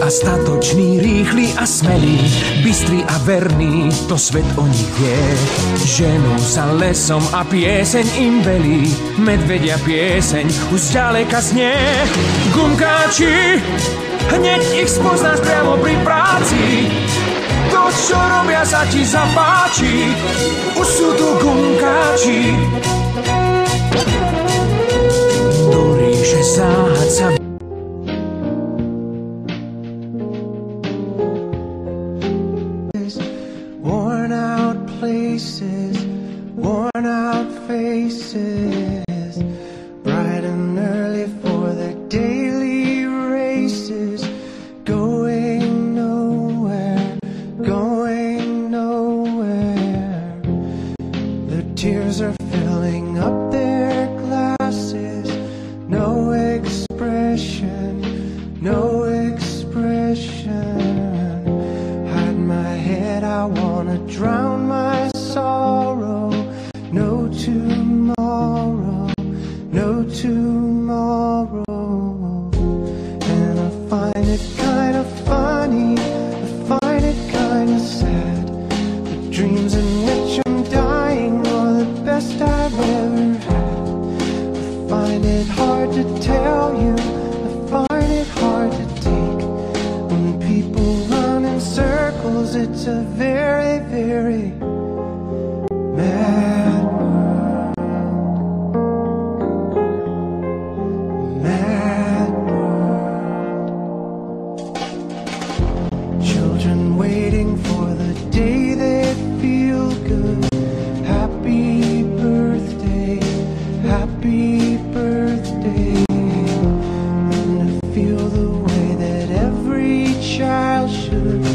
a statočný, rýchly a smelý, bystrý a verný, to svet o nich vie. Ženú sa lesom a pieseň im velí, medvedia pieseň už zďaleka znie. Gumkáči, hneď ich spoznáš priamo pri práci, to, čo robia, sa ti zapáči, už sú tu gumkáči. Do ríše záhad sa worn out places, worn out faces, bright and early for their daily races, going nowhere, going nowhere. Their tears are filling up their glasses, no expression, no expression. I wanna drown my sorrow. No tomorrow, no tomorrow. And I find it kind of funny, I find it kind of sad. The dreams in which I'm dying are the best I've ever had. I find it hard to tell you, I find it hard to take. When people run in circles, it's a very, very mad world. Mad world. Children waiting for the day they feel good. Happy birthday, happy birthday. And to feel the way that every child should.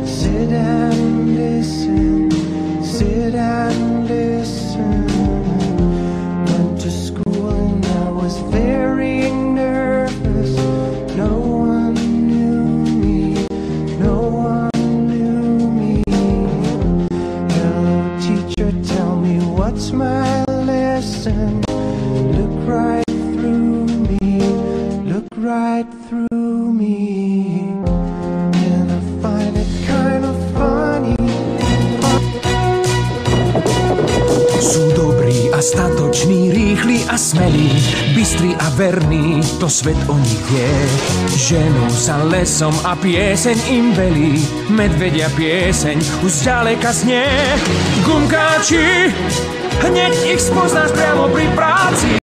Sit and listen, sit and listen. Went to school and I was very nervous. No one knew me, no one knew me. Hello teacher, tell me what's my lesson. Look right through me, look right through me. And I find it kind of funny. Sú dobrí a statoční, rýchli a smelí, bystrý a verný, to svet o nich vie. Ženú sa lesom a pieseň im velí, medvedia pieseň už zďaleka znie. Gumkáči, hneď ich spoznáš priamo pri práci.